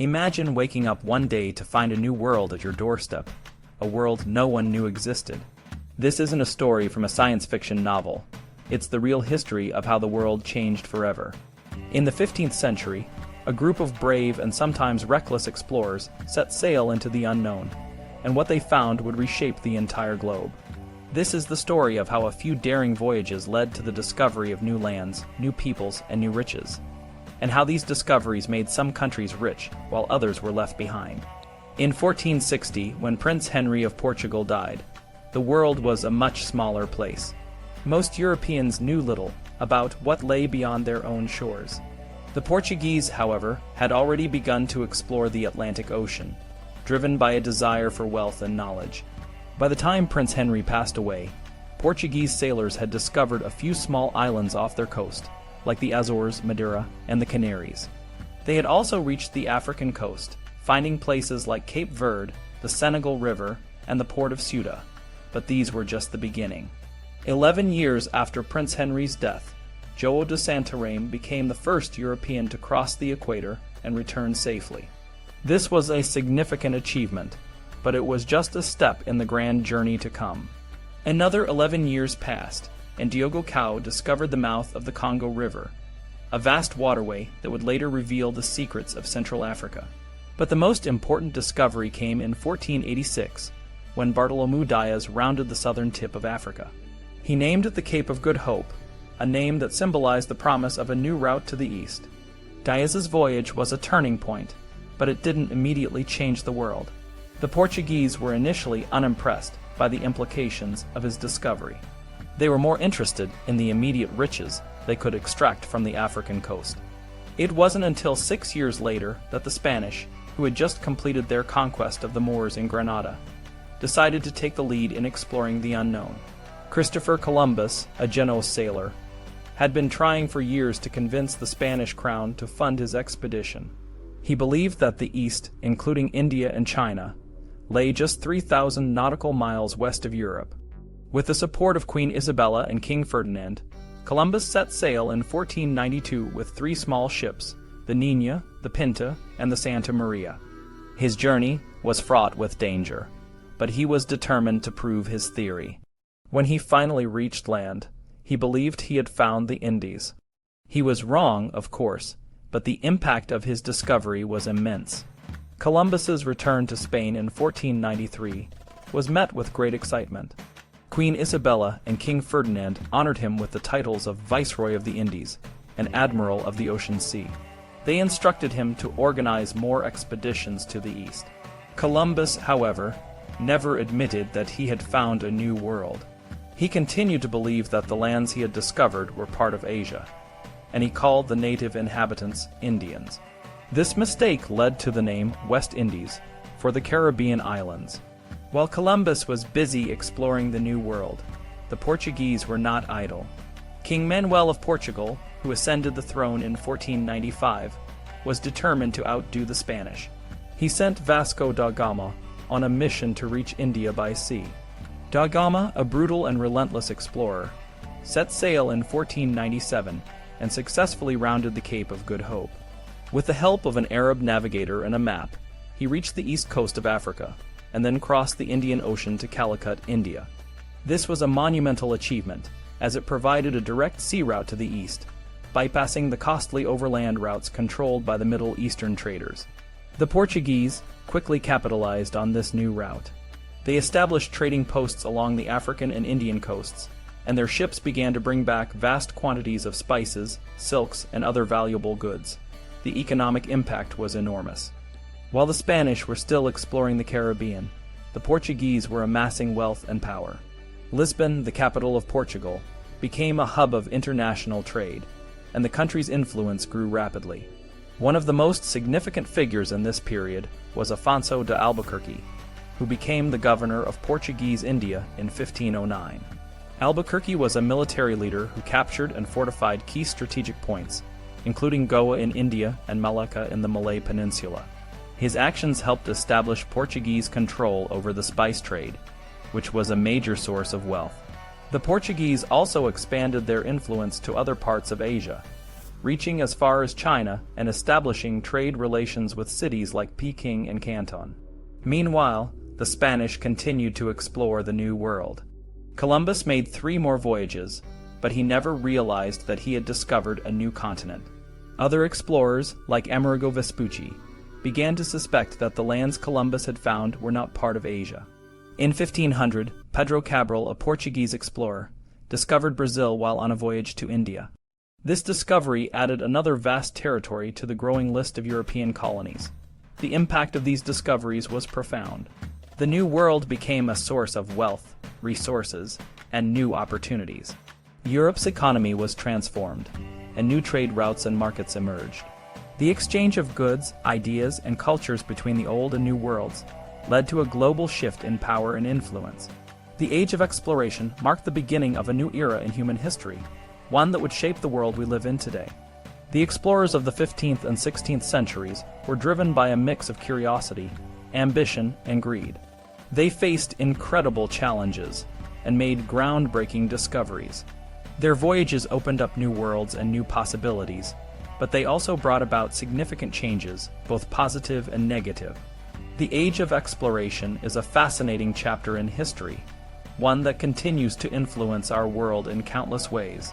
Imagine waking up one day to find a new world at your doorstep, a world no one knew existed. This isn't a story from a science fiction novel. It's the real history of how the world changed forever. In the 15th century, a group of brave and sometimes reckless explorers set sail into the unknown, and what they found would reshape the entire globe. This is the story of how a few daring voyages led to the discovery of new lands, new peoples, and new riches, and how these discoveries made some countries rich while others were left behind. In 1460, when Prince Henry of Portugal died, the world was a much smaller place. Most Europeans knew little about what lay beyond their own shores. The Portuguese, however, had already begun to explore the Atlantic Ocean, driven by a desire for wealth and knowledge. By the time Prince Henry passed away, Portuguese sailors had discovered a few small islands off their coast, like the Azores, Madeira, and the Canaries. They had also reached the African coast, finding places like Cape Verde, the Senegal River, and the port of Ceuta. But these were just the beginning. 11 years after Prince Henry's death, João de Santarém became the first European to cross the equator and return safely. This was a significant achievement, but it was just a step in the grand journey to come. Another 11 years passed, and Diogo Cao discovered the mouth of the Congo River, a vast waterway that would later reveal the secrets of Central Africa. But the most important discovery came in 1486, when Bartolomeu Dias rounded the southern tip of Africa. He named it the Cape of Good Hope, a name that symbolized the promise of a new route to the east. Dias's voyage was a turning point, but it didn't immediately change the world. The Portuguese were initially unimpressed by the implications of his discovery. They were more interested in the immediate riches they could extract from the African coast. It wasn't until 6 years later that the Spanish, who had just completed their conquest of the Moors in Granada, decided to take the lead in exploring the unknown. Christopher Columbus, a Genoese sailor, had been trying for years to convince the Spanish crown to fund his expedition. He believed that the East, including India and China, lay just 3,000 nautical miles west of Europe. With the support of Queen Isabella and King Ferdinand, Columbus set sail in 1492 with 3 small ships, the Niña, the Pinta, and the Santa Maria. His journey was fraught with danger, but he was determined to prove his theory. When he finally reached land, he believed he had found the Indies. He was wrong, of course, but the impact of his discovery was immense. Columbus's return to Spain in 1493 was met with great excitement. Queen Isabella and King Ferdinand honored him with the titles of Viceroy of the Indies and Admiral of the Ocean Sea. They instructed him to organize more expeditions to the east. Columbus, however, never admitted that he had found a new world. He continued to believe that the lands he had discovered were part of Asia, and he called the native inhabitants Indians. This mistake led to the name West Indies for the Caribbean islands. While Columbus was busy exploring the New World, the Portuguese were not idle. King Manuel of Portugal, who ascended the throne in 1495, was determined to outdo the Spanish. He sent Vasco da Gama on a mission to reach India by sea. Da Gama, a brutal and relentless explorer, set sail in 1497 and successfully rounded the Cape of Good Hope. With the help of an Arab navigator and a map, he reached the east coast of Africa, and then crossed the Indian Ocean to Calicut, India. This was a monumental achievement, as it provided a direct sea route to the east, bypassing the costly overland routes controlled by the Middle Eastern traders. The Portuguese quickly capitalized on this new route. They established trading posts along the African and Indian coasts, and their ships began to bring back vast quantities of spices, silks, and other valuable goods. The economic impact was enormous. While the Spanish were still exploring the Caribbean, the Portuguese were amassing wealth and power. Lisbon, the capital of Portugal, became a hub of international trade, and the country's influence grew rapidly. One of the most significant figures in this period was Afonso de Albuquerque, who became the governor of Portuguese India in 1509. Albuquerque was a military leader who captured and fortified key strategic points, including Goa in India and Malacca in the Malay Peninsula. His actions helped establish Portuguese control over the spice trade, which was a major source of wealth. The Portuguese also expanded their influence to other parts of Asia. reaching as far as China and establishing trade relations with cities like Peking and Canton. Meanwhile, the Spanish continued to explore the New World. Columbus made 3 more voyages, but he never realized that he had discovered a new continent. Other explorers, like Amerigo Vespucci, began to suspect that the lands Columbus had found were not part of Asia. In 1500, Pedro Cabral, a Portuguese explorer, discovered Brazil while on a voyage to India. This discovery added another vast territory to the growing list of European colonies. The impact of these discoveries was profound. The New World became a source of wealth, resources, and new opportunities. Europe's economy was transformed, and new trade routes and markets emerged. The exchange of goods, ideas, and cultures between the Old and New Worlds led to a global shift in power and influence. The Age of Exploration marked the beginning of a new era in human history, one that would shape the world we live in today. The explorers of the 15th and 16th centuries were driven by a mix of curiosity, ambition, and greed. They faced incredible challenges and made groundbreaking discoveries. Their voyages opened up new worlds and new possibilities, but they also brought about significant changes, both positive and negative. The Age of Exploration is a fascinating chapter in history, one that continues to influence our world in countless ways.